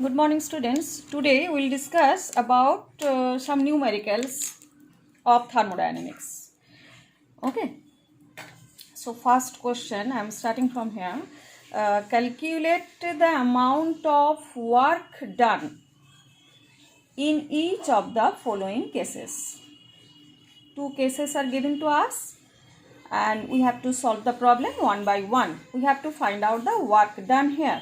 Good morning, students. Today we will discuss about some numericals of thermodynamics. Okay. So first question, I am starting from here. Calculate the amount of work done in each of the following cases. Two cases are given to us and we have to solve the problem one by one. We have to find out the work done here.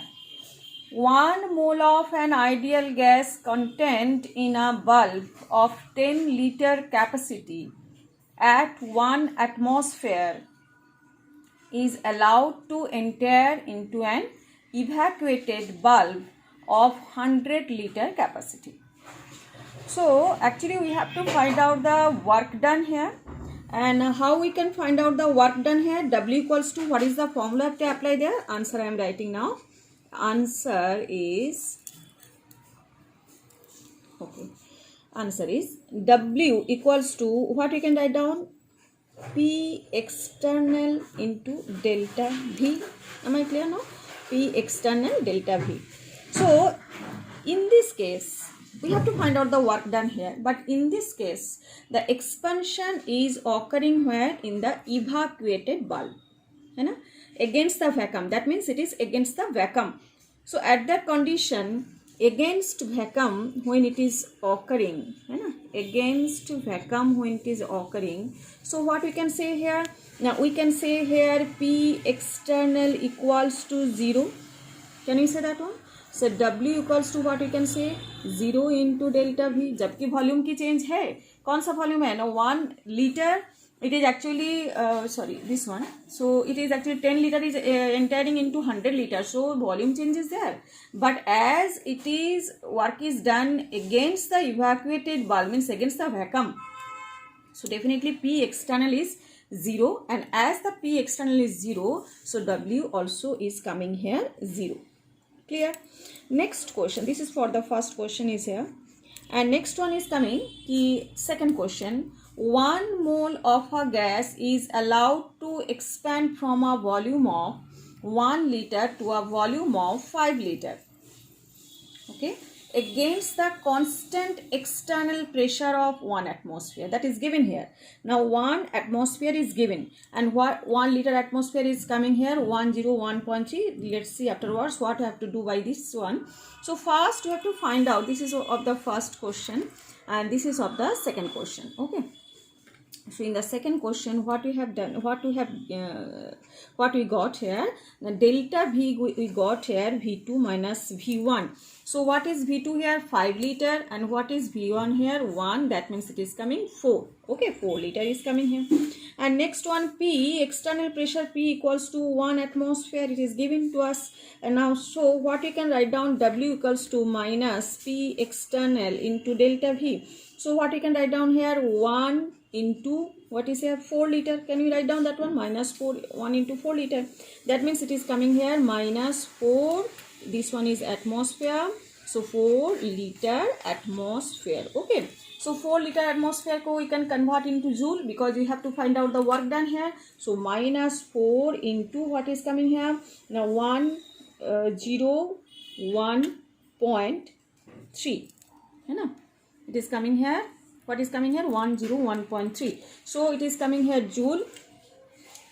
1 mole of an ideal gas contained in a bulb of 10 liter capacity at 1 atmosphere is allowed to enter into an evacuated bulb of 100 liter capacity. So actually we have to find out the work done here. And how we can find out the work done here? W equals to, what is the formula to apply there? Answer I am writing now. Answer is W equals to, what we can write down? P external into delta V. Am I clear now? P external delta V. So in this case we have to find out the work done here, but in this case the expansion is occurring where? In the evacuated bulb, against the vacuum. That means it is against the vacuum. So at that condition, against vacuum when it is occurring, against vacuum when it is occurring, so what we can say here? Now we can say here P external equals to 0. Can you say that one? So W equals to, what we can say? 0 into delta V. जबकि volume की change है, कौन सा volume है? No, 1 liter. It is actually this one. So it is actually 10 liter is entering into 100 liter. So volume change is there. But as it is, work is done against the evacuated bulb, means against the vacuum. So definitely P external is 0, and as the P external is 0, so W also is coming here 0. Clear? Next question. This is for the first question is here. And next one is coming, the second question. 1 mole of a gas is allowed to expand from a volume of 1 liter to a volume of 5 liter. Okay, against the constant external pressure of 1 atmosphere, that is given here. Now 1 atmosphere is given, and what 1 liter atmosphere is coming here, 101.3. Let's see afterwards what we have to do by this one. So first we have to find out, this is of the first question and this is of the second question. Okay. So in the second question, what we have done, what we got here, the delta V we got here V2 minus V1. So what is V2 here? 5 liter, and what is V1 here? 1. That means it is coming 4. Okay, 4 liter is coming here. And next one, P external pressure P equals to 1 atmosphere. It is given to us. And now, so what we can write down? W equals to minus P external into delta V. So what we can write down here? 1 into, what is here? 4 liter. Can we write down that one? Minus 4, 1 into 4 liter. That means it is coming here minus 4. This one is atmosphere. So 4 liter atmosphere. Okay. So 4 liter atmosphere we can convert into joule, because we have to find out the work done here. So minus 4 into, what is coming here? Now 101.3. It is coming here. What is coming here? 101.3. So it is coming here joule.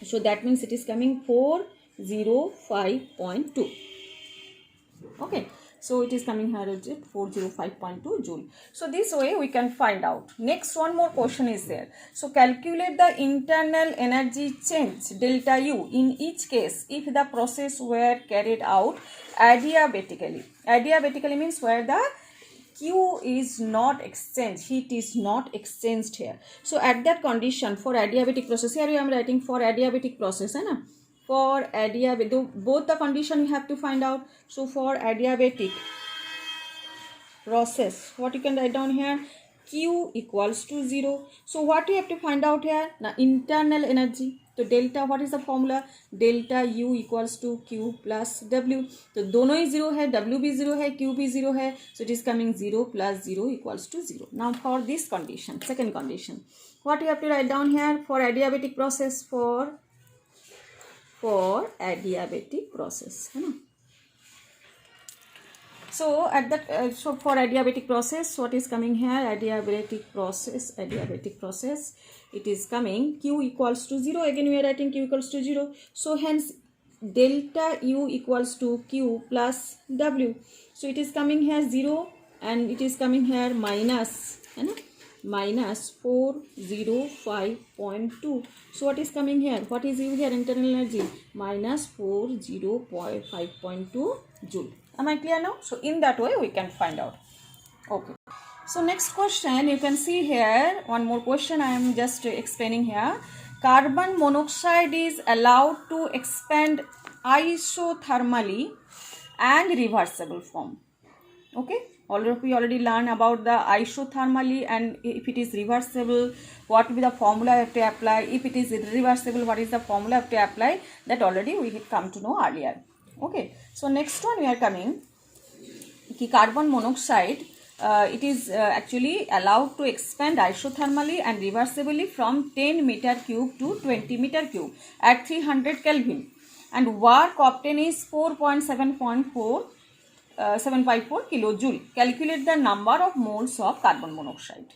So that means it is coming 405.2. Okay. So it is coming here at 405.2 joule. So this way we can find out. Next, one more question is there. So calculate the internal energy change delta U in each case if the process were carried out adiabatically. Adiabatically means where the Q is not exchanged, heat is not exchanged here. So at that condition, for adiabatic process, here I am writing for adiabatic process, for adiabatic, both the condition you have to find out. So for adiabatic process, what you can write down here? Q equals to 0. So what you have to find out here? Now internal energy. So delta, what is the formula? Delta U equals to Q plus W. तो दोनों ही 0 है, W भी 0 है, Q भी 0 है. So it is coming 0 plus 0 equals to 0. Now for this condition, second condition, what you have to write down here for adiabatic process? For adiabatic process, So at that, so for adiabatic process, what is coming here? Adiabatic process, it is coming Q equals to 0. Again we are writing Q equals to 0. So hence delta U equals to Q plus W. So it is coming here 0 and it is coming here minus, minus 405.2. So what is coming here? What is U here? Internal energy minus 405.2 joule. Am I clear now? So in that way we can find out. Okay. So next question, you can see here one more question I am just explaining here. Carbon monoxide is allowed to expand isothermally and reversible form. Okay, we already learned about the isothermally, and if it is reversible, what will be the formula you have to apply. If it is irreversible, what is the formula you have to apply. That already we have come to know earlier. Okay, so next one we are coming. Carbon monoxide, it is actually allowed to expand isothermally and reversibly from 10 meter cube to 20 meter cube at 300 Kelvin, and work obtained is 754 kilojoule. Calculate the number of moles of carbon monoxide.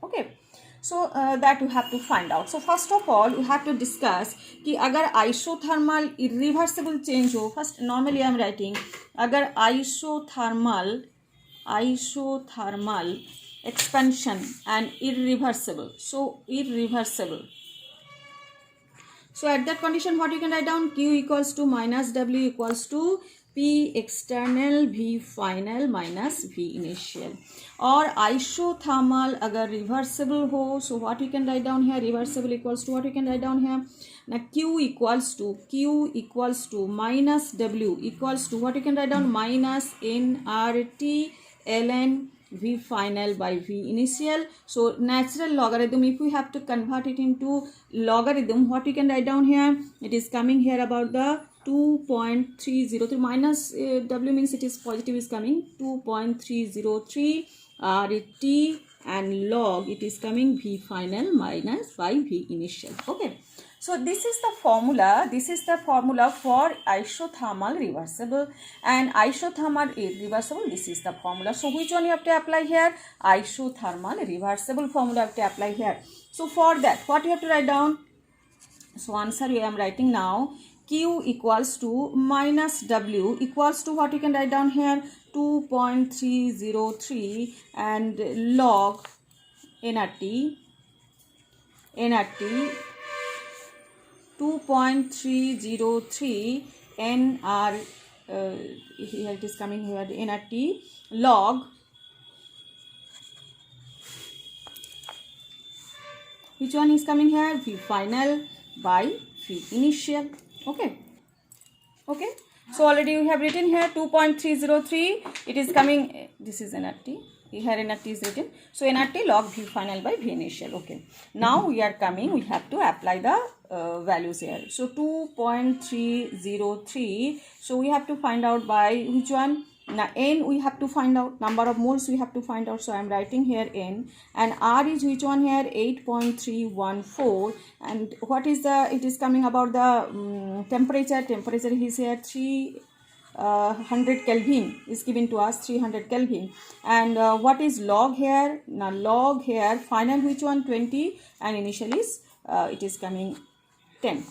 Okay, so that you have to find out. So first of all, you have to discuss कि अगर isothermal irreversible change हो, first normally I am writing अगर isothermal expansion and irreversible, so irreversible. So at that condition, what you can write down? Q equals to minus W equals to P external V final minus V initial. Or isothermal agar reversible ho, so what you can write down here? Reversible equals to what you can write down here? Now Q equals to minus W equals to what you can write down? Minus nRT ln V final by V initial. So natural logarithm, if we have to convert it into logarithm, what we can write down here? It is coming here about the 2.303 minus W means it is positive is coming 2.303 RT, and log it is coming V final minus by V initial. Okay. So this is the formula. This is the formula for isothermal reversible and isothermal irreversible. This is the formula. So which one you have to apply here? Isothermal reversible formula you have to apply here. So for that, what you have to write down? So answer I am writing now. Q equals to minus W equals to what you can write down here? 2.303 and log nRT 2.303 nR, here it is coming here, nRT log, which one is coming here? V final by V initial. Okay. Okay. So already we have written here 2.303. It is coming, this is nRT. Here nRT is written. So nRT log V final by V initial. Okay. Now we are coming, we have to apply the values here. So 2.303. So we have to find out by which one? Now N we have to find out, number of moles we have to find out. So I am writing here N, and R is which one here? 8.314. and what is the, it is coming about the temperature is here 300 Kelvin is given to us, 300 Kelvin. And what is log here? Now log here final which one? 20, and initial is it is coming 10.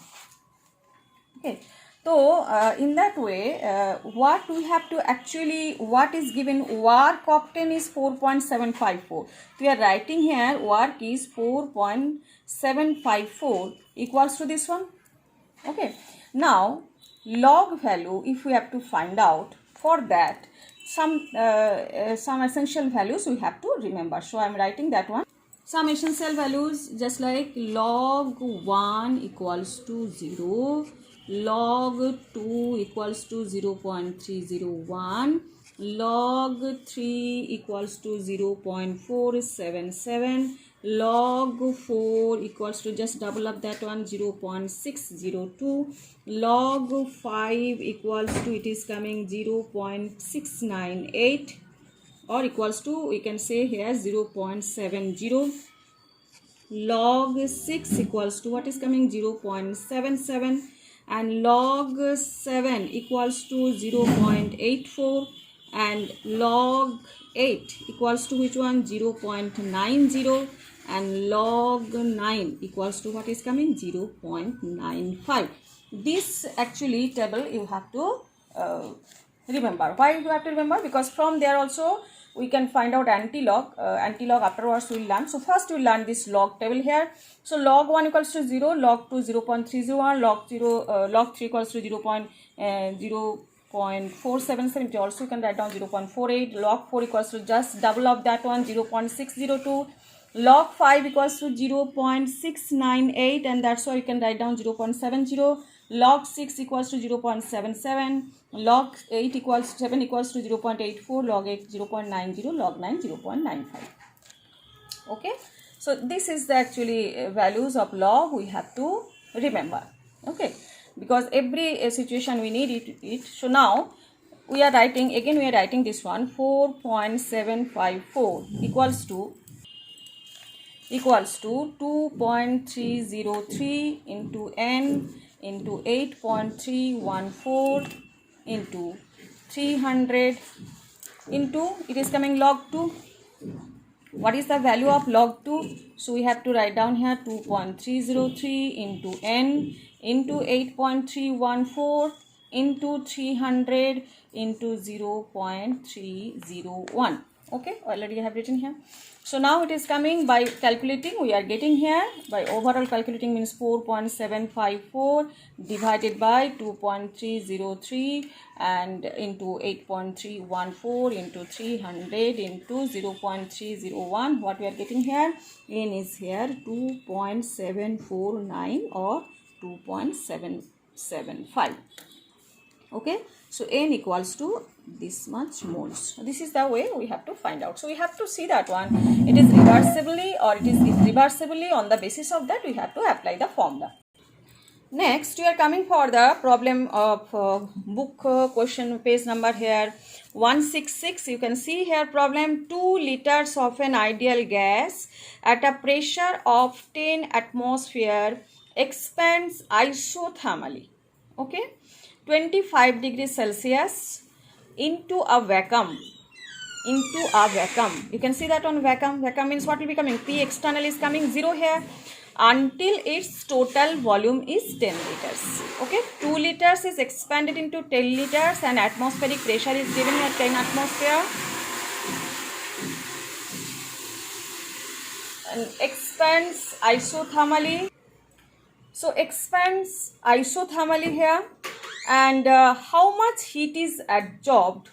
Okay. So in that way, what we have to actually, what is given? Work obtained is 4.754. We are writing here work is 4.754 equals to this one. Okay. Now log value, if we have to find out, for that some essential values we have to remember. So I am writing that one. Some essential values just like log 1 equals to 0. Log 2 equals to 0.301, log 3 equals to 0.477, log 4 equals to, just double up that one, 0.602, log 5 equals to, it is coming 0.698, or equals to, we can say here 0.70, log 6 equals to, what is coming? 0.77, and log 7 equals to 0.84, and log 8 equals to which one? 0.90, and log 9 equals to what is coming? 0.95. This actually table you have to remember. Why you have to remember? Because from there also we can find out anti-log. Anti-log afterwards we will learn. So first we will learn this log table here. So log 1 equals to 0, log 2 0.301, log 3 equals to 0.477. Also you can write down 0.48. Log 4 equals to just double of that one, 0.602. Log 5 equals to 0.698, and that's why you can write down 0.70. Log 6 equals to 0.77. Log 8 equals 7 equals to 0.84. Log 8 0.90. Log 9 0.95. Okay, so this is the actually values of log we have to remember. Okay, because every situation we need it. So now we are writing this one, 4.754 equals to 2.303 into n into 8.314 into 300 into, it is coming log 2. What is the value of log 2? So we have to write down here 2.303 into n into 8.314 into 300 into 0.301. Okay, already I have written here. So now it is coming by calculating, we are getting here by overall calculating means 4.754 divided by 2.303 and into 8.314 into 300 into 0.301. What we are getting here? N is here 2.749 or 2.775. Okay, so n equals to this much moles. This is the way we have to find out. So we have to see that one, it is reversibly or it is irreversibly. On the basis of that we have to apply the formula. Next we are coming for the problem of book question page number here 166. You can see here problem, 2 liters of an ideal gas at a pressure of 10 atmosphere expands isothermally, okay, 25 degrees Celsius into a vacuum. You can see that on vacuum. Vacuum means what will be coming? P external is coming 0 here until its total volume is 10 liters. Okay, 2 liters is expanded into 10 liters and atmospheric pressure is given at 10 atmosphere. And expands isothermally. So expands isothermally here, and how much heat is absorbed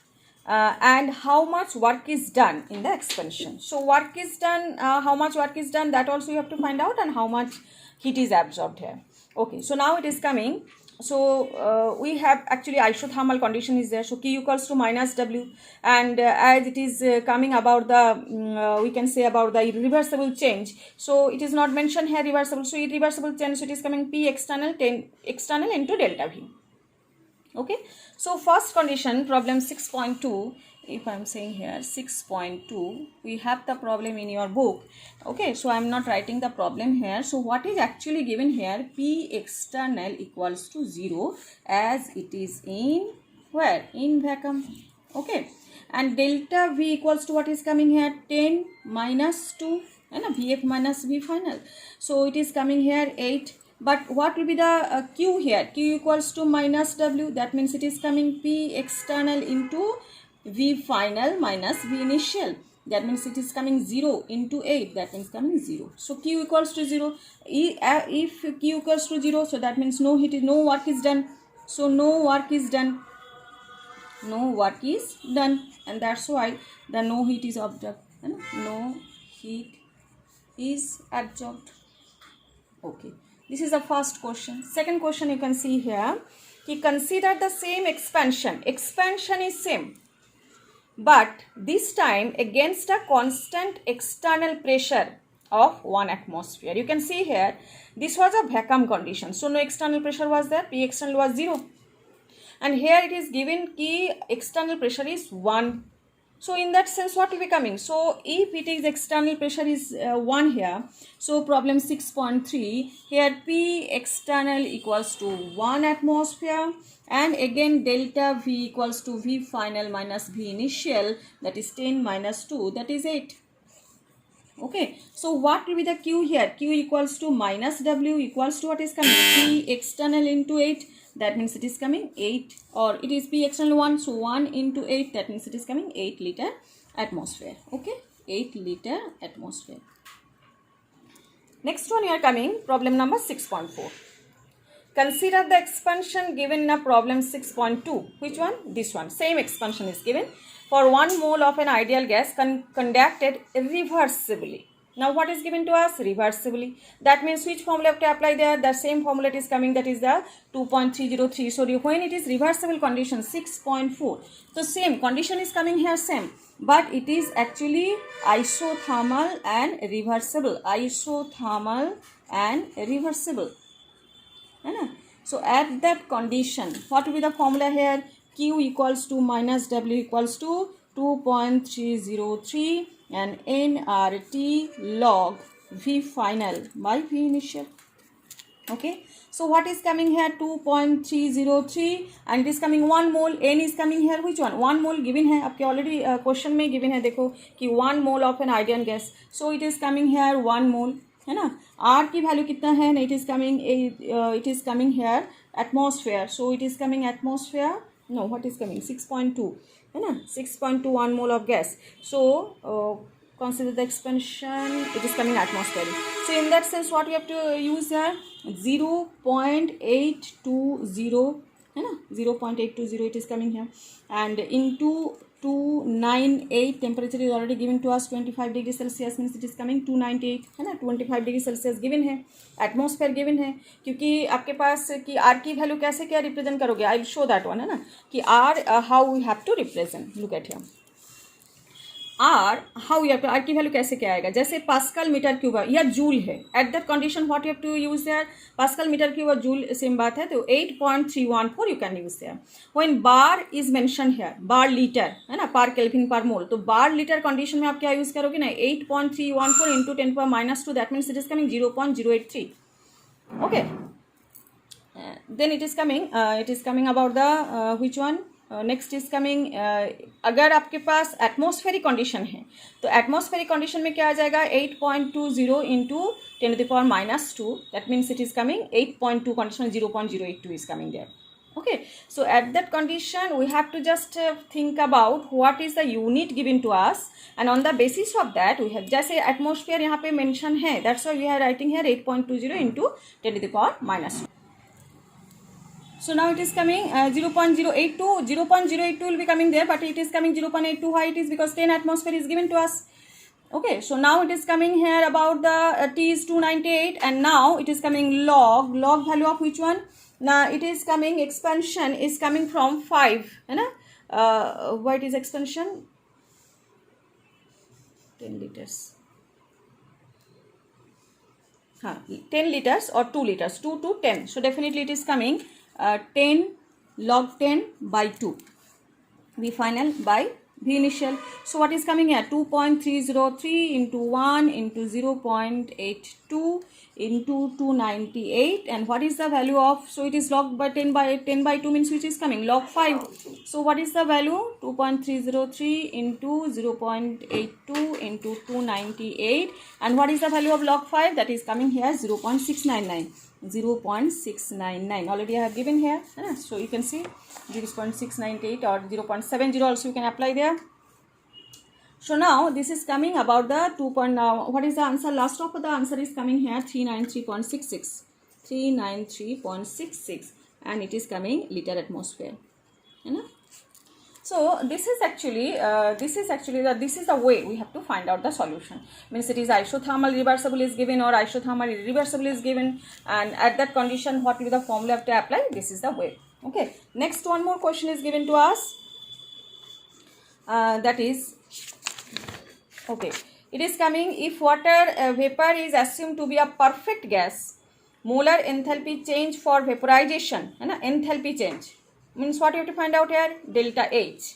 and how much work is done in the expansion. So work is done, how much work is done, that also you have to find out, and how much heat is absorbed here. Okay, so now it is coming. So we have actually isothermal condition is there. So Q equals to minus W, and as it is coming about the we can say about the irreversible change. So it is not mentioned here reversible. So irreversible change, so it is coming P external 10 external into delta V. Okay, so first condition, problem 6.2, if I am saying here 6.2, we have the problem in your book. Okay, so I am not writing the problem here. So what is actually given here? P external equals to 0 as it is in where? In vacuum. Okay, and delta V equals to what is coming here? 10 minus 2 and a Vf minus V final. So it is coming here 8. But what will be the Q here? Q equals to minus W. That means it is coming P external into V final minus V initial. That means it is coming 0 into 8. That means coming 0. So Q equals to 0. If Q equals to 0, so that means no work is done. So no work is done. No work is done. And that's why the no heat is absorbed. No heat is absorbed. Okay. This is the first question. Second question you can see here. He considered the same expansion. Expansion is same, but this time against a constant external pressure of 1 atmosphere. You can see here this was a vacuum condition. So no external pressure was there. P external was 0. And here it is given key external pressure is 1. So in that sense, what will be coming? So if it is external pressure is 1 here, so problem 6.3, here P external equals to 1 atmosphere, and again delta V equals to V final minus V initial, that is 10 minus 2, that is 8. Okay, so what will be the Q here? Q equals to minus W equals to what is coming? P external into 8, that means it is coming 8, or it is P external 1, so 1 into 8, that means it is coming 8 liter atmosphere. Okay, 8 liter atmosphere. Next one, we are coming problem number 6.4. Consider the expansion given in a problem 6.2. Which one? This one. Same expansion is given. For 1 mole of an ideal gas conducted reversibly. Now what is given to us? Reversibly. That means which formula have to apply there? The same formula is coming, that is the 2.303. So when it is reversible condition 6.4. So same condition is coming here, same. But it is actually isothermal and reversible. Isothermal and reversible. So at that condition, what will be the formula here? Q equals to minus W equals to 2.303 and nRT log V final by V initial. Okay, so what is coming here? 2.303 and it is coming 1 mole. N is coming here, which one? 1 mole given है आपके already question में given है, देखो कि 1 mole of an ideal gas. So it is coming here 1 mole, है ना. R की value कितना है? It is coming here atmosphere. So it is coming atmosphere. No, what is coming? 6.2, है ना. 6.2 1 mole of gas. So consider the expansion, it is coming atmosphere. So in that sense, what we have to use here? 0.820, है ना. 0.820 it is coming here, and into 298, temperature is already given to us 25 degree Celsius, means it is coming 298, है ना. 25 degree Celsius given है, atmosphere given है, क्योंकि आपके पास कि are की वैल्यू कैसे क्या रिप्रेजेंट करोगे? I will show that one, है ना, कि R how we have to represent. Look at here, R how you have to, R की वैल्यू कैसे क्या आएगा? जैसे पास्कल मीटर क्यूब या जूल है, at that condition what you have to use there? Pascal metre cube और joule same बात है, तो 8.314 you can use there. When bar is mention here, bar litre, है ना, पर केल्विन पर मोल, तो बार लीटर कंडीशन में आप क्या यूज करोगे ना? 8.314 into 10⁻², that means it is coming 0.083. Okay, then it is coming about the which one? Next is coming, अगर आपके पास एटमॉस्फेरिक कंडीशन है तो एटमॉस्फेरिक कंडीशन में क्या आ जाएगा? 8.20 into 10⁻², that means it is coming 8.2 condition, 0.082 is coming there. Okay, so at that condition we have to just think about what is the unit given to us, and on the basis of that we have, जैसे atmosphere यहाँ पे mention है, that's why we are writing here 8.20 into 10⁻². So now it is coming 0.082. 0.082 will be coming there, but it is coming 0.82. Why it is? Because 10 atmosphere is given to us. Okay, so now it is coming here about the T is 298, and now it is coming log value of which one? Now it is coming, expansion is coming from 5, है ना. What is expansion? 10 liters. 10 liters or 2 liters, 2 to 10. So definitely it is coming 10 log 10 by 2, V final by V initial. So what is coming here? 2.303 into 1 into 0.82 into 298, and what is the value of? So it is log by 10 by 2 means which is coming? Log 5. So what is the value? 2.303 into 0.82 into 298, and what is the value of log 5? That is coming here 0.699. 0.699 already I have given here, so you can see 0.698 or 0.70 also you can apply there. So now this is coming about the 2. What is the answer? Last of the answer is coming here 393.66, 393.66, and it is coming liter atmosphere, है ना. So this is actually the way we have to find out the solution. Means it is isothermal reversible is given or isothermal irreversible is given, and at that condition what will be the formula have to apply? This is the way. Okay, next one more question is given to us. That is, okay, it is coming, if water vapor is assumed to be a perfect gas, molar enthalpy change for vaporization, है ना, enthalpy change means what you have to find out here? Delta H.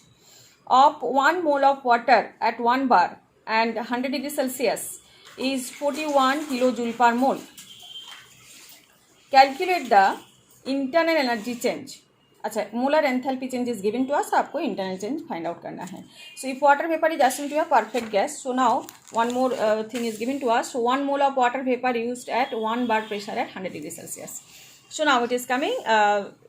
of 1 mole of water at 1 bar and 100 degrees Celsius is 41 kilojoule per mole. Calculate the internal energy change. अच्छा, molar enthalpy change is given to us. आपको internal change find out करना है. So if water vapor is assumed to be a perfect gas, so now one more thing is given to us. So 1 mole of water vapor used at 1 bar pressure at 100 degrees Celsius. So now it is coming.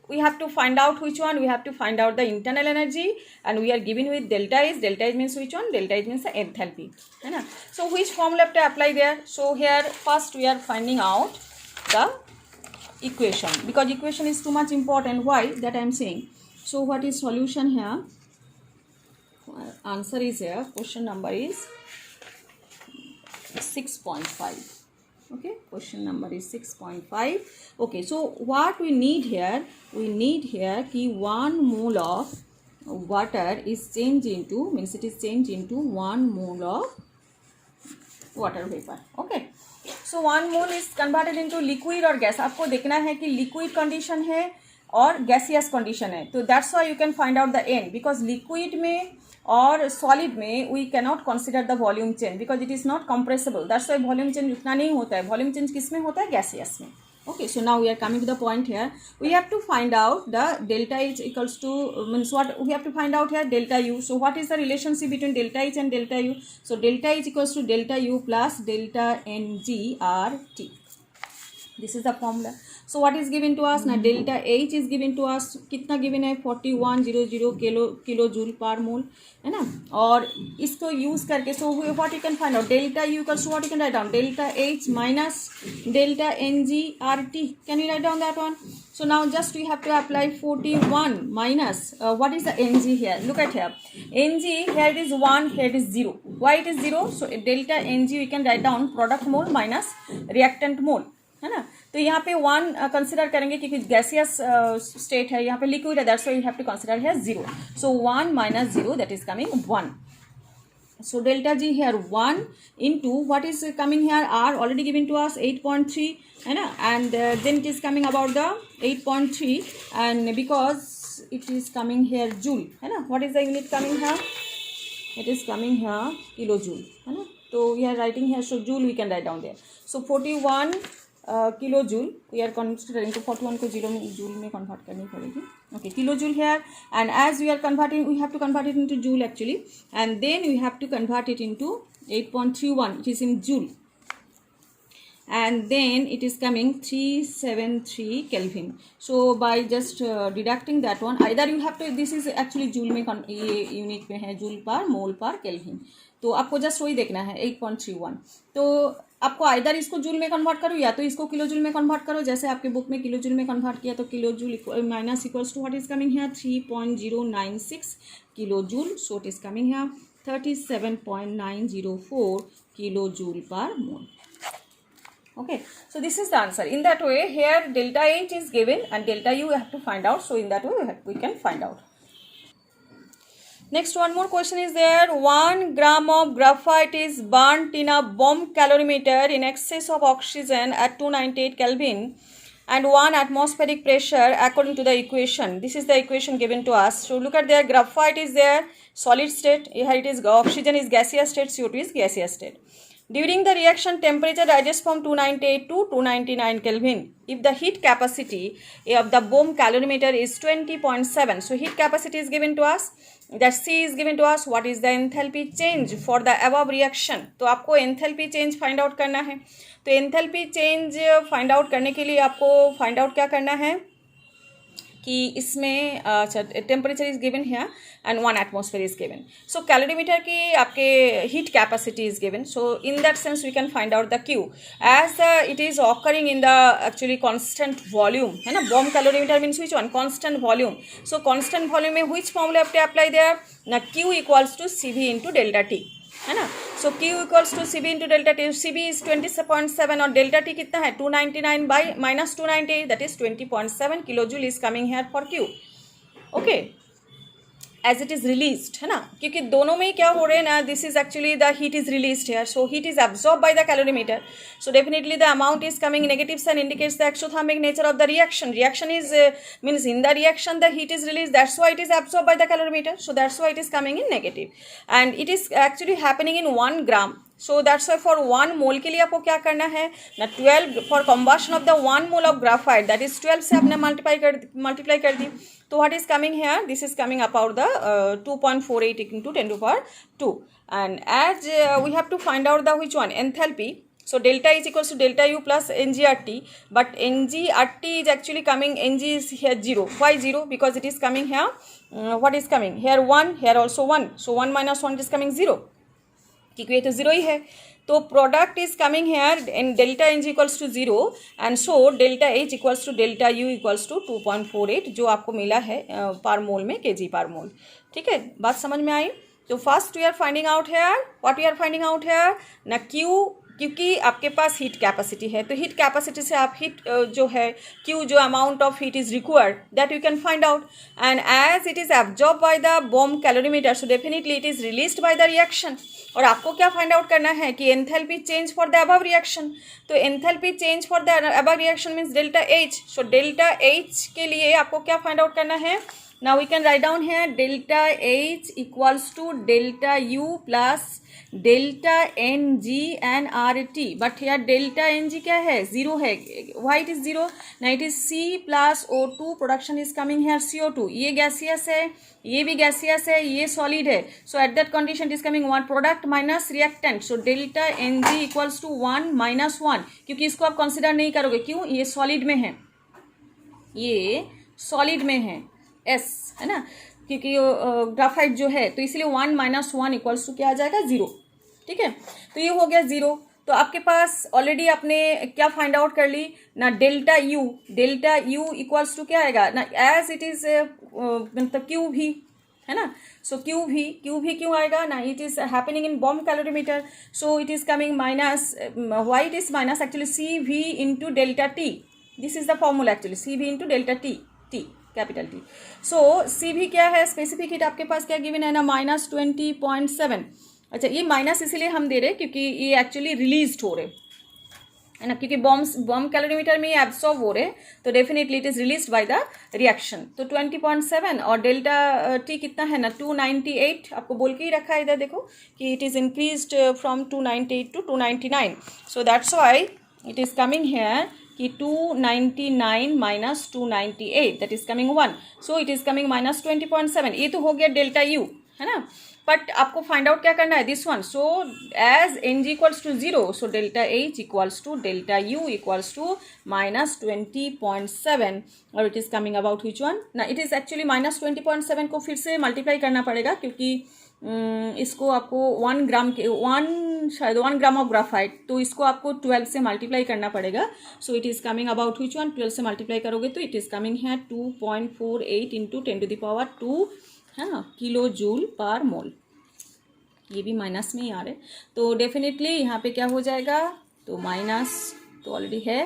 We have to find out which one. We have to find out the internal energy, and we are given with delta H. Delta H means which one? Delta H means the enthalpy. है ना? So which formula to apply there? So here first we are finding out the equation, because equation is too much important. Why that I am saying? So what is solution here? Answer is here. Question number is 6.5. okay, question number is 6.5. okay, so what we need here? We need here ki 1 mole of water is changed into, means it is changed into 1 mole of water vapor. okay, so 1 mole is converted into liquid और gas. आपको देखना है कि liquid condition है और gaseous condition है. तो that's why you can find out the n, because liquid में और सॉलिड में we cannot consider the volume change, because it is not compressible. That's why volume change उतना नहीं होता है. वॉल्यूम चेंज किस में होता है? गैसियस में. okay, so now we are coming to the point here. We have to find out the delta H equals to, means what we have to find out here? Delta U. So what is the relationship between delta H and delta U? So delta H equals to delta U plus delta NGRT. This is the formula. So what is given to us? Now delta H is given to us. कितना given है? 4100 kilo joule per मोल, है ना. और इसको use करके so what you can find out? Delta U equals to what you can write down? Delta H minus delta NGRT. Can you write down that one? So now just we have to apply 41 minus what is the Ng here? Look at here. Ng here it is 1, here it is 0. Why it is 0? So delta Ng we can write down product mole minus reactant mole, है ना. तो यहाँ पे 1 consider करेंगे क्योंकि gaseous state है, यहाँ पे लिक्विड है. That's why you have to consider here 0. So 1 minus 0 that is coming 1. So delta G here 1 into what is coming here? R already given to us 8.3, है ना. And then it is coming about the 8.3, and because it is coming here joule, है ना. What is the unit coming here? It is coming here kilojoule, है ना. तो we are writing here, so joule we can write down there. So 41 kilojoule we are considering. तो 41 को joule में convert करनी पड़ेगी. okay, kilojoule here, and as we are converting we have to convert it into joule actually, and then we have to convert it into 8.31, it is in joule, and then it is coming 373 Kelvin. So by just deducting that one, either you have to, this is actually joule में ये unit में है, joule per मोल पर kelvin. तो आपको just वही देखना है 8.31. तो आपको आइदर इसको जूल में कन्वर्ट करो या तो इसको किलो जूल में कन्वर्ट करो. जैसे आपके बुक में किलो जूल में कन्वर्ट किया तो kilo joule minus equals to what is coming here 3.096 kilo joule. So it is coming here 37.904 kilo joule per mole. okay, so this is the answer. In that way here delta H is given and delta U we have to find out. So in that way we can find out. Next, one more question is there. 1 gram of graphite is burnt in a bomb calorimeter in excess of oxygen at 298 Kelvin and 1 atmospheric pressure according to the equation. This is the equation given to us. So look at there, graphite is there, solid state. Here it is, oxygen is gaseous state, CO2 is gaseous state. During the reaction, temperature rises from 298 to 299 Kelvin. If the heat capacity of the bomb calorimeter is 20.7, so heat capacity is given to us, that C is given to us. What is the enthalpy change for the above reaction? तो आपको enthalpy change find out करना है. तो enthalpy change find out करने के लिए आपको find out क्या करना है कि इसमें अच्छा temperature is given here and 1 atmosphere is given. So calorimeter की आपके heat capacity is given. So in that sense we can find out the Q as it is occurring in the actually constant volume, है ना. Bomb calorimeter means which one? Constant volume. So constant volume में which formula आपने apply there ना? Q equals to C V into delta T, है ना. सो Q equals to C B into delta T. C B is 20.7 और delta T कितना है? 299 by minus 298, that is 20.7 kilo joule is coming here for Q. Okay, as it is released, है ना, क्योंकि दोनों में क्या हो रहे हैं ना, this is actually the heat is released here, so heat is absorb by the calorimeter, so definitely the amount is coming negative sign indicates the exothermic nature of the reaction. Reaction is means in the reaction the heat is released, that's why it is absorbed by the calorimeter, so that's why it is coming in negative, and it is actually happening in 1 gram. So that's why for 1 mole के लिए आपको क्या करना है ना, 12 for combustion of the 1 mole of graphite, that is 12 से आपने multiply कर दी. तो what is coming here, this is coming about the 2.48 into 10 to power 2, and as we have to find out the which one, enthalpy. So delta is equals to delta U plus NGRT, but NGRT is actually coming, NG is here 0. Why 0? Because it is coming here, what is coming here 1, here also 1, so 1 minus 1 is coming 0, क्योंकि ये तो 0 ही है. तो product is coming here in delta n g equals to 0, and so delta H equals to delta U equals to 2.48 जो आपको मिला है पर मोल में kg पर मोल. ठीक है, बात समझ में आई. तो first we are finding out here, what we are finding out here ना क्यू, क्योंकि आपके पास हीट कैपेसिटी है, तो हीट कैपेसिटी से आप हीट जो है क्यू, जो amount of heat is required, that you can find out, and as it is absorb by the bomb calorimeter, so definitely it is released by the reaction. और आपको क्या find out करना है कि enthalpy change for the above reaction. तो enthalpy change for the above reaction means delta H. So delta H के लिए आपको क्या फाइंड आउट करना है. Now we can write down here delta H equals to delta U plus delta NG and RT. But here delta NG क्या है, 0 है. Why it is 0? Now it is C plus O2, production is coming here CO2. ये gaseous है, ये भी gaseous है, ये solid है. So at that condition it is coming 1 product minus reactant. So delta NG equals to 1 minus 1. क्योंकि इसको आप consider नहीं करोगे, क्यों, ये solid में है, ये solid में है, एस है ना, क्योंकि ग्राफाइट जो है, तो इसलिए 1 minus 1 इक्वल्स टू क्या आ जाएगा, 0. ठीक है, तो ये हो गया 0. तो आपके पास ऑलरेडी आपने क्या फाइंड आउट कर ली ना, डेल्टा यू इक्वल्स टू क्या आएगा ना, एज इट इज मतलब क्यू भी है ना, सो क्यू भी क्यों आएगा ना, it is happening in bomb calorimeter, so it is coming minus, why it is minus, actually C V into delta T, this is the formula actually, C V into delta T, capital T. So C भी क्या है, specific heat आपके पास क्या given है ना, -20.7. अच्छा, ये minus इसीलिए हम दे रहे हैं क्योंकि ये एक्चुअली रिलीज हो रहे है ना, क्योंकि बॉम्ब कैलोरीमीटर में ये एब्सॉर्ब हो रहे हैं, तो definitely it is released by the reaction. तो 20.7 और डेल्टा टी कितना है ना, 298. आपको बोल के ही रखा है इधर, देखो कि it is increased from 298 to 299. So that's why it is coming here कि 299 minus 298, that is coming 1. So it is coming minus 20.7. ये तो हो गया डेल्टा यू, है ना. बट आपको फाइंड आउट क्या करना है, this one. So as n g equals to 0, so delta H equals to delta U equals to -20.7, और it is coming about which one ना, इट इज़ एक्चुअली -20.7 को फिर से मल्टीप्लाई करना पड़ेगा, क्योंकि इसको आपको 1 ग्राम ऑफ ग्राफाइट, तो इसको आपको 12 से मल्टीप्लाई करना पड़ेगा. So it is coming about which one, 12 से मल्टीप्लाई करोगे तो इट इज़ कमिंग है 2.48 इंटू 10 टू द पावर 2, है ना, किलो जूल पर मोल. ये भी माइनस में ही आ रहे, तो डेफिनेटली यहाँ पे क्या हो जाएगा, तो माइनस तो ऑलरेडी है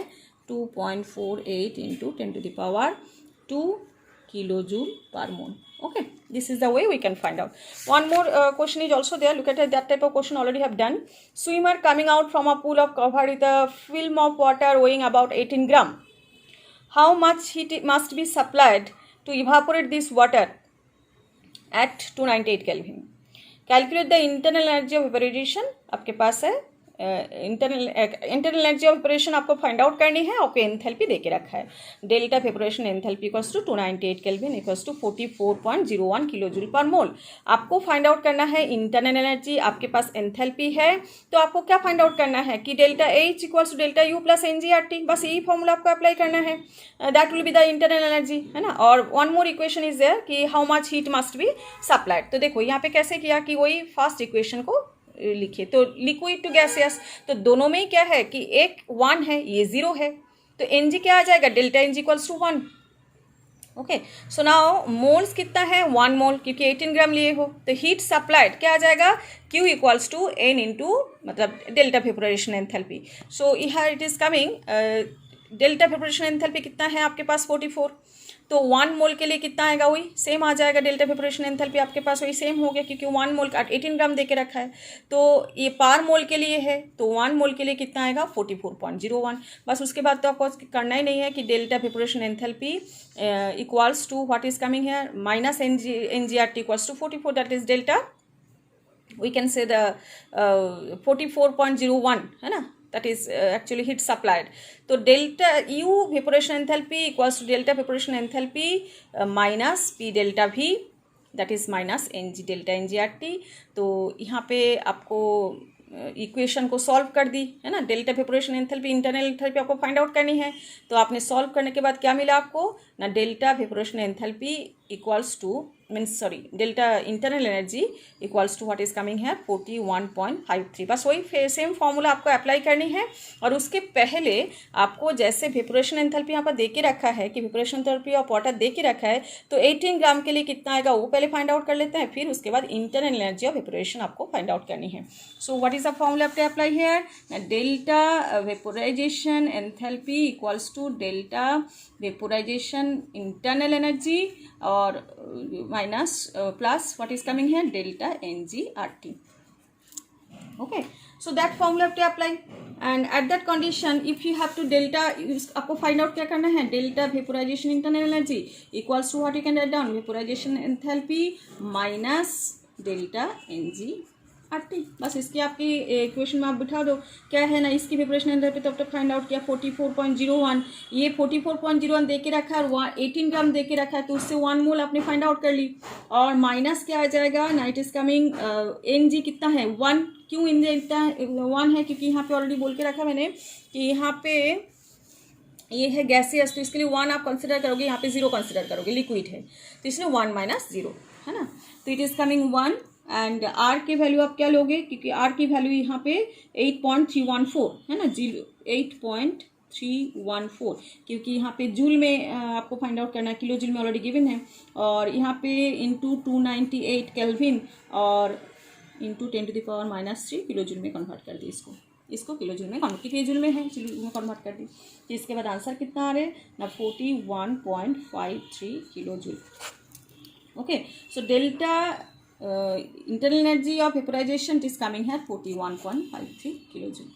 2.48 into 10 to the power 2 kilo joule per mole. Okay, this is the way we can find out. One more question is also there. Look at that type of question already have done. Swimmer coming out from a pool of covered with a film of water weighing about 18 gram. How much heat must be supplied to evaporate this water at 298 Kelvin? Calculate the internal energy of evaporation. आपके पास है internal energy of vaporization आपको find out करनी है, आपको enthalpy दे के रखा है. Delta evaporation enthalpy equals to 298 kelvin equals to 44.01 kilo joule per mole. आपको फाइंड आउट करना है इंटरनल एनर्जी, आपके पास एंथैल्पी है, तो आपको क्या फाइंड आउट करना है कि delta H equals to delta U plus NGRT, बस यही फॉर्मूला आपको अप्लाई करना है, that will be the internal energy, है ना. और one more equation is there कि how much heat must be supplied. तो देखो यहाँ पे कैसे किया कि वही फर्स्ट इक्वेशन को लिखिए, तो लिक्विड टू गैसियस, तो दोनों में क्या है कि एक 1 है, ये 0 है, तो Ng क्या आ जाएगा, delta Ng equals to 1. Okay, so now moles कितना है, 1 मोल, क्योंकि 18 ग्राम लिए हो, तो हीट सप्लाइड क्या आ जाएगा, Q equals to N into मतलब डेल्टा वेपोरेशन एंथैल्पी. सो यहाँ it is coming delta evaporation enthalpy कितना है आपके पास 44, तो 1 मोल के लिए कितना आएगा, वही सेम आ जाएगा, डेल्टा वेपोरेशन एंथैल्पी आपके पास वही सेम हो गया, क्योंकि 1 मोल 18 ग्राम दे के रखा है। तो ये पर मोल के लिए है, तो 1 मोल के लिए कितना आएगा 44.01। बस उसके बाद तो आपको करना ही नहीं है कि delta evaporation enthalpy equals to what is coming here minus NGRT equals to 44, that is delta, we can say the 44.01 है ना, that is actually heat supplied. तो delta U vaporisation enthalpy equals to delta evaporation enthalpy minus P delta V, that is minus NG delta NGRT। तो यहाँ पे आपको equation को solve कर दी है ना, delta evaporation enthalpy internal enthalpy आपको फाइंड आउट करनी है। तो आपने सॉल्व करने के बाद क्या मिला आपको ना, delta evaporation enthalpy equals to delta internal energy equals to what is coming है 41.53। बस वही सेम फॉर्मूला आपको अप्लाई करनी है। और उसके पहले आपको जैसे वेपोरेशन एंथैल्पी यहाँ पर दे के रखा है कि वेपोरेशन एंथैल्पी ऑफ वाटर दे के रखा है, तो 18 ग्राम के लिए कितना आएगा वो पहले फाइंड आउट कर लेते हैं, फिर उसके बाद इंटरनल एनर्जी ऑफ वेपोरेशन आपको फाइंड आउट करनी है। So what is the formula आपने apply here, delta vaporization enthalpy equals to delta vaporization internal energy और minus plus what is coming here delta NGRT. Okay, so that formula have to apply, and at that condition if you have to delta आपको find out क्या करना है, delta vaporization internal energy equals to what you can write down vaporization enthalpy minus delta NGRT। बस इसकी आपकी equation में आप बिठा दो, क्या है ना, इसकी वेपोरेशन एंथैल्पी तब तक फाइंड आउट किया 44.01, ये 44.01 दे के रखा है और 18 ग्राम दे के रखा है, तो उससे 1 मोल आपने फाइंड आउट कर ली। और माइनस क्या आ जाएगा ना, इट इज कमिंग NG कितना है 1, क्यों NG इतना 1 है, क्योंकि यहाँ पे ऑलरेडी बोल के रखा मैंने कि यहाँ पे ये है गैसियस, तो इसके लिए 1 आप कंसिडर करोगे, यहाँ पे 0 कंसिडर करोगे, लिक्विड है तो इसलिए 1 माइनस 0 है ना, तो it is coming 1। And R के वैल्यू आप क्या लोगे, क्योंकि R की वैल्यू यहाँ पे 8.314 है ना, 8.314, क्योंकि यहाँ पे जूल में आपको फाइंड आउट करना है, किलो जूल में ऑलरेडी गिवन है, और यहाँ पे इंटू 298 केल्विन और इंटू 10⁻³ किलो जूल में कन्वर्ट कर दी, इसको किलो जूल में कन्वर्ट, कितने जूल में है जूल में कन्वर्ट कर दी। तो इसके बाद आंसर कितना आ रहा है ना 41.53 kilo joule. Okay, so delta internal energy of vaporization is coming here 41.53 kilojoule.